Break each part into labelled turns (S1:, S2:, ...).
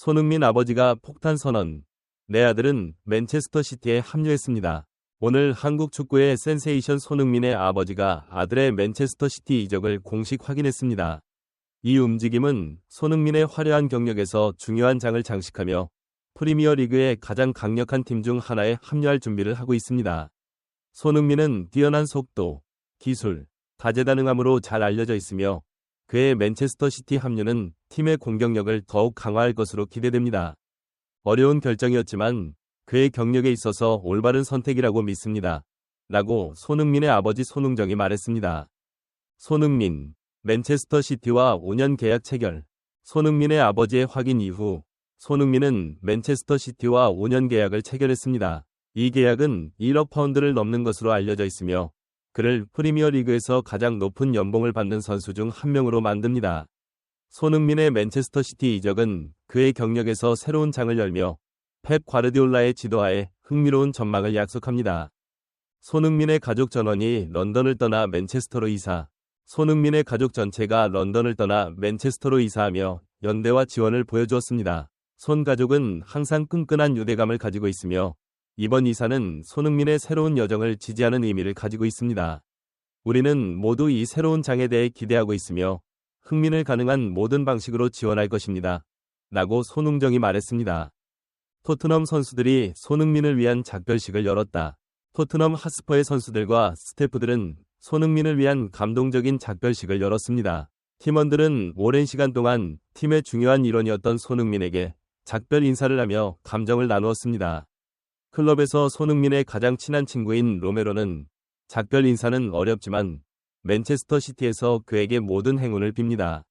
S1: 손흥민 아버지가 폭탄 선언. 내 아들은 맨체스터 시티에 합류했습니다. 오늘 한국 축구의 센세이션 손흥민의 아버지가 아들의 맨체스터 시티 이적을 공식 확인했습니다. 이 움직임은 손흥민의 화려한 경력에서 중요한 장을 장식하며 프리미어 리그의 가장 강력한 팀 중 하나에 합류할 준비를 하고 있습니다. 손흥민은 뛰어난 속도, 기술, 다재다능함으로 잘 알려져 있으며 그의 맨체스터 시티 합류는 팀의 공격력을 더욱 강화할 것으로 기대됩니다. 어려운 결정이었지만 그의 경력에 있어서 올바른 선택이라고 믿습니다. 라고 손흥민의 아버지 손흥정이 말했습니다. 손흥민, 맨체스터 시티와 5년 계약 체결. 손흥민의 아버지의 확인 이후 손흥민은 맨체스터 시티와 5년 계약을 체결했습니다. 이 계약은 1억 파운드를 넘는 것으로 알려져 있으며 그를 프리미어 리그에서 가장 높은 연봉을 받는 선수 중 한 명으로 만듭니다. 손흥민의 맨체스터 시티 이적은 그의 경력에서 새로운 장을 열며 펩 과르디올라의 지도하에 흥미로운 전망을 약속합니다. 손흥민의 가족 전원이 런던을 떠나 맨체스터로 이사. 손흥민의 가족 전체가 런던을 떠나 맨체스터로 이사하며 연대와 지원을 보여주었습니다. 손 가족은 항상 끈끈한 유대감을 가지고 있으며 이번 이사는 손흥민의 새로운 여정을 지지하는 의미를 가지고 있습니다. 우리는 모두 이 새로운 장에 대해 기대하고 있으며 흥민을 가능한 모든 방식으로 지원할 것입니다. 라고 손흥정이 말했습니다. 토트넘 선수들이 손흥민을 위한 작별식을 열었다. 토트넘 핫스퍼의 선수들과 스태프들은 손흥민을 위한 감동적인 작별식을 열었습니다. 팀원들은 오랜 시간 동안 팀의 중요한 일원이었던 손흥민에게 작별 인사를 하며 감정을 나누었습니다. 클럽에서 손흥민의 가장 친한 친구인 로메로는 작별 인사는 어렵지만 맨체스터 시티에서 그에게 모든 행운을 빕니다.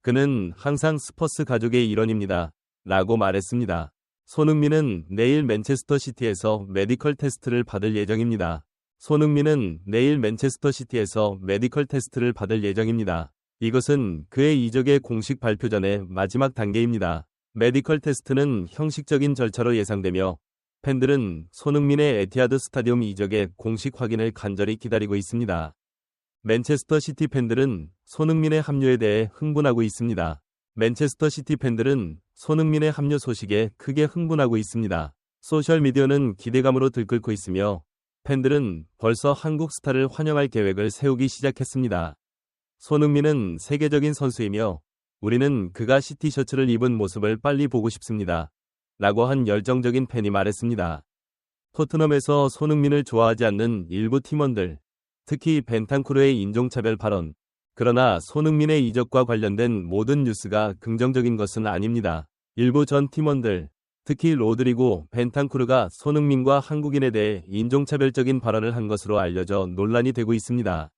S1: 그는 항상 스퍼스 가족의 일원입니다. 라고 말했습니다. 손흥민은 내일 맨체스터 시티에서 메디컬 테스트를 받을 예정입니다. 손흥민은 내일 맨체스터 시티에서 메디컬 테스트를 받을 예정입니다. 이것은 그의 이적의 공식 발표 전의 마지막 단계입니다. 메디컬 테스트는 형식적인 절차로 예상되며 팬들은 손흥민의 에티하드 스타디움 이적의 공식 확인을 간절히 기다리고 있습니다. 맨체스터 시티 팬들은 손흥민의 합류에 대해 흥분하고 있습니다. 맨체스터 시티 팬들은 손흥민의 합류 소식에 크게 흥분하고 있습니다. 소셜미디어는 기대감으로 들끓고 있으며 팬들은 벌써 한국 스타를 환영할 계획을 세우기 시작했습니다. 손흥민은 세계적인 선수이며 우리는 그가 시티 셔츠를 입은 모습을 빨리 보고 싶습니다. 라고 한 열정적인 팬이 말했습니다. 토트넘에서 손흥민을 좋아하지 않는 일부 팀원들, 특히 벤탄쿠르의 인종차별 발언. 그러나 손흥민의 이적과 관련된 모든 뉴스가 긍정적인 것은 아닙니다. 일부 전 팀원들, 특히 로드리고 벤탄쿠르가 손흥민과 한국인에 대해 인종차별적인 발언을 한 것으로 알려져 논란이 되고 있습니다.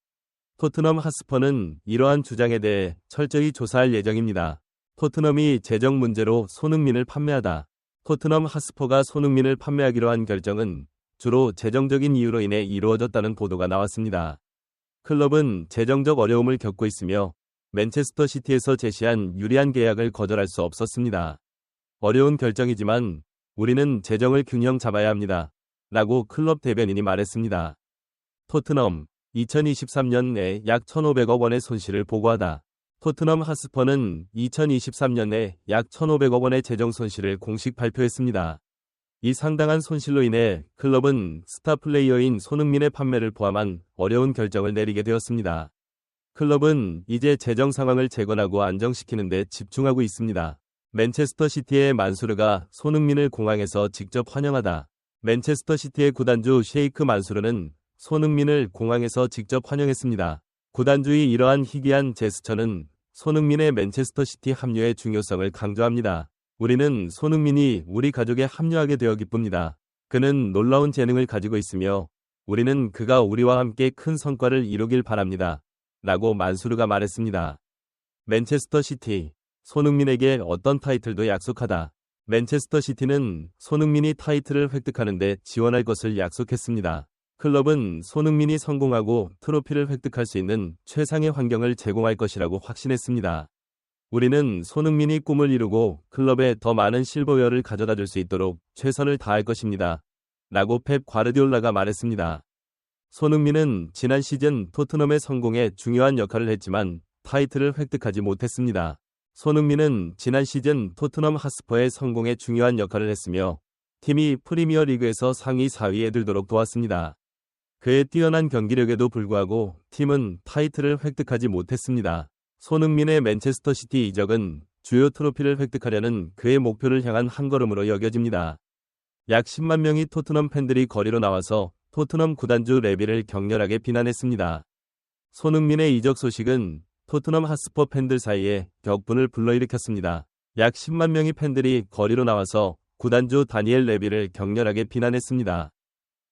S1: 토트넘 핫스퍼는 이러한 주장에 대해 철저히 조사할 예정입니다. 토트넘이 재정 문제로 손흥민을 판매하다. 토트넘 핫스퍼가 손흥민을 판매하기로 한 결정은 주로 재정적인 이유로 인해 이루어졌다는 보도가 나왔습니다. 클럽은 재정적 어려움을 겪고 있으며 맨체스터 시티에서 제시한 유리한 계약을 거절할 수 없었습니다. 어려운 결정이지만 우리는 재정을 균형 잡아야 합니다. 라고 클럽 대변인이 말했습니다. 토트넘 2023년에 약 1,500억 원의 손실을 보고하다. 토트넘 핫스퍼는 2023년에 약 1,500억 원의 재정 손실을 공식 발표했습니다. 이 상당한 손실로 인해 클럽은 스타 플레이어인 손흥민의 판매를 포함한 어려운 결정을 내리게 되었습니다. 클럽은 이제 재정 상황을 재건하고 안정시키는 데 집중하고 있습니다. 맨체스터 시티의 만수르가 손흥민을 공항에서 직접 환영하다. 맨체스터 시티의 구단주 셰이크 만수르는 손흥민을 공항에서 직접 환영했습니다. 구단주의 이러한 희귀한 제스처는 손흥민의 맨체스터 시티 합류의 중요성을 강조합니다. 우리는 손흥민이 우리 가족에 합류하게 되어 기쁩니다. 그는 놀라운 재능을 가지고 있으며 우리는 그가 우리와 함께 큰 성과를 이루길 바랍니다. 라고 만수르가 말했습니다. 맨체스터 시티, 손흥민에게 어떤 타이틀도 약속하다. 맨체스터 시티는 손흥민이 타이틀을 획득하는 데 지원할 것을 약속했습니다. 클럽은 손흥민이 성공하고 트로피를 획득할 수 있는 최상의 환경을 제공할 것이라고 확신했습니다. 우리는 손흥민이 꿈을 이루고 클럽에 더 많은 실버웨어를 가져다 줄 수 있도록 최선을 다할 것입니다. 라고 펩 과르디올라가 말했습니다. 손흥민은 지난 시즌 토트넘의 성공에 중요한 역할을 했지만 타이틀을 획득하지 못했습니다. 손흥민은 지난 시즌 토트넘 핫스퍼의 성공에 중요한 역할을 했으며 팀이 프리미어 리그에서 상위 4위에 들도록 도왔습니다. 그의 뛰어난 경기력에도 불구하고 팀은 타이틀을 획득하지 못했습니다. 손흥민의 맨체스터 시티 이적은 주요 트로피를 획득하려는 그의 목표를 향한 한 걸음으로 여겨집니다. 약 10만 명의 토트넘 팬들이 거리로 나와서 토트넘 구단주 레비를 격렬하게 비난했습니다. 손흥민의 이적 소식은 토트넘 핫스퍼 팬들 사이에 격분을 불러일으켰습니다. 약 10만 명의 팬들이 거리로 나와서 구단주 다니엘 레비를 격렬하게 비난했습니다.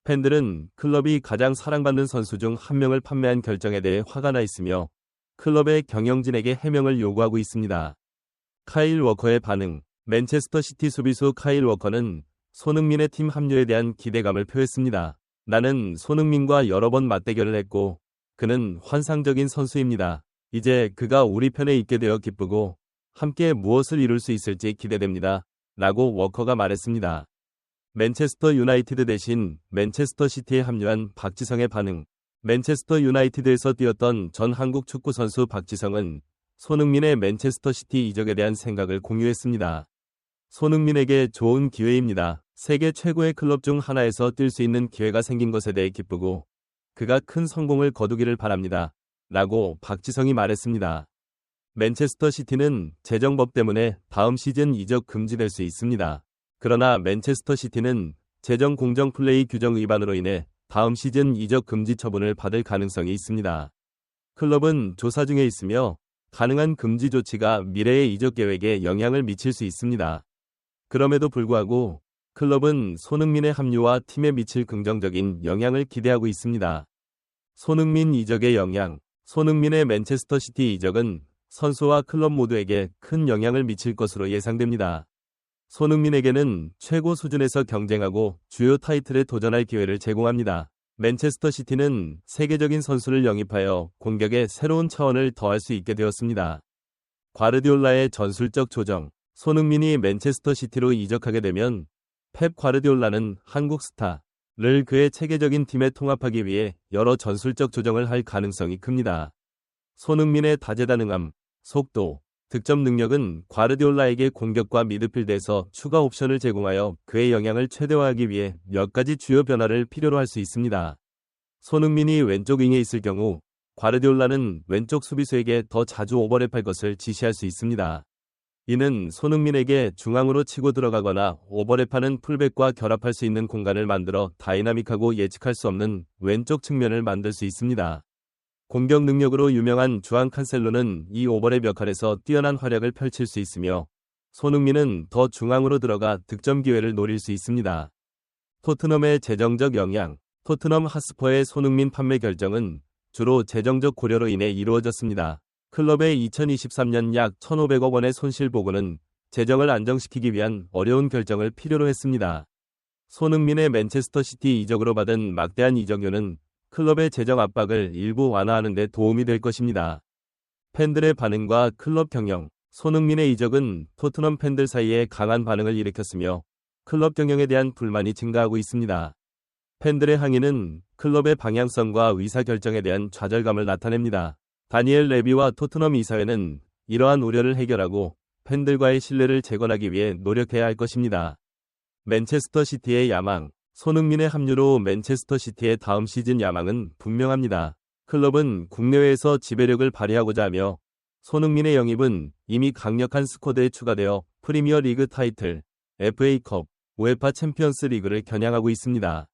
S1: 팬들은 클럽이 가장 사랑받는 선수 중 한 명을 판매한 결정에 대해 화가 나 있으며 클럽의 경영진에게 해명을 요구하고 있습니다. 카일 워커의 반응. 맨체스터 시티 수비수 카일 워커는 손흥민의 팀 합류에 대한 기대감을 표했습니다. 나는 손흥민과 여러 번 맞대결을 했고 그는 환상적인 선수입니다. 이제 그가 우리 편에 있게 되어 기쁘고 함께 무엇을 이룰 수 있을지 기대됩니다. 라고 워커가 말했습니다. 맨체스터 유나이티드 대신 맨체스터 시티에 합류한 박지성의 반응. 맨체스터 유나이티드에서 뛰었던 전 한국 축구 선수 박지성은 손흥민의 맨체스터 시티 이적에 대한 생각을 공유했습니다. 손흥민에게 좋은 기회입니다. 세계 최고의 클럽 중 하나에서 뛸 수 있는 기회가 생긴 것에 대해 기쁘고 그가 큰 성공을 거두기를 바랍니다. 라고 박지성이 말했습니다. 맨체스터 시티는 재정법 때문에 다음 시즌 이적 금지될 수 있습니다. 그러나 맨체스터 시티는 재정 공정 플레이 규정 위반으로 인해 다음 시즌 이적 금지 처분을 받을 가능성이 있습니다. 클럽은 조사 중에 있으며 가능한 금지 조치가 미래의 이적 계획에 영향을 미칠 수 있습니다. 그럼에도 불구하고 클럽은 손흥민의 합류와 팀에 미칠 긍정적인 영향을 기대하고 있습니다. 손흥민 이적의 영향. 손흥민의 맨체스터 시티 이적은 선수와 클럽 모두에게 큰 영향을 미칠 것으로 예상됩니다. 손흥민에게는 최고 수준에서 경쟁하고 주요 타이틀에 도전할 기회를 제공합니다. 맨체스터 시티는 세계적인 선수를 영입하여 공격의 새로운 차원을 더할 수 있게 되었습니다. 과르디올라의 전술적 조정. 손흥민이 맨체스터 시티로 이적하게 되면 펩 과르디올라는 한국 스타를 그의 체계적인 팀에 통합하기 위해 여러 전술적 조정을 할 가능성이 큽니다. 손흥민의 다재다능함, 속도, 득점 능력은 과르디올라에게 공격과 미드필드에서 추가 옵션을 제공하여 그의 영향을 최대화하기 위해 몇 가지 주요 변화를 필요로 할 수 있습니다. 손흥민이 왼쪽 윙에 있을 경우 과르디올라는 왼쪽 수비수에게 더 자주 오버랩할 것을 지시할 수 있습니다. 이는 손흥민에게 중앙으로 치고 들어가거나 오버랩하는 풀백과 결합할 수 있는 공간을 만들어 다이나믹하고 예측할 수 없는 왼쪽 측면을 만들 수 있습니다. 공격 능력으로 유명한 주앙 칸셀로는 이 오버랩 역할에서 뛰어난 활약을 펼칠 수 있으며 손흥민은 더 중앙으로 들어가 득점 기회를 노릴 수 있습니다. 토트넘의 재정적 영향. 토트넘 핫스퍼의 손흥민 판매 결정은 주로 재정적 고려로 인해 이루어졌습니다. 클럽의 2023년 약 1,500억 원의 손실 보고는 재정을 안정시키기 위한 어려운 결정을 필요로 했습니다. 손흥민의 맨체스터 시티 이적으로 받은 막대한 이적료는 클럽의 재정 압박을 일부 완화하는 데 도움이 될 것입니다. 팬들의 반응과 클럽 경영. 손흥민의 이적은 토트넘 팬들 사이에 강한 반응을 일으켰으며 클럽 경영에 대한 불만이 증가하고 있습니다. 팬들의 항의는 클럽의 방향성과 의사결정에 대한 좌절감을 나타냅니다. 다니엘 레비와 토트넘 이사회는 이러한 우려를 해결하고 팬들과의 신뢰를 재건하기 위해 노력해야 할 것입니다. 맨체스터 시티의 야망. 손흥민의 합류로 맨체스터 시티의 다음 시즌 야망은 분명합니다. 클럽은 국내외에서 지배력을 발휘하고자 하며 손흥민의 영입은 이미 강력한 스쿼드에 추가되어 프리미어 리그 타이틀, FA컵, 우에파 챔피언스 리그를 겨냥하고 있습니다.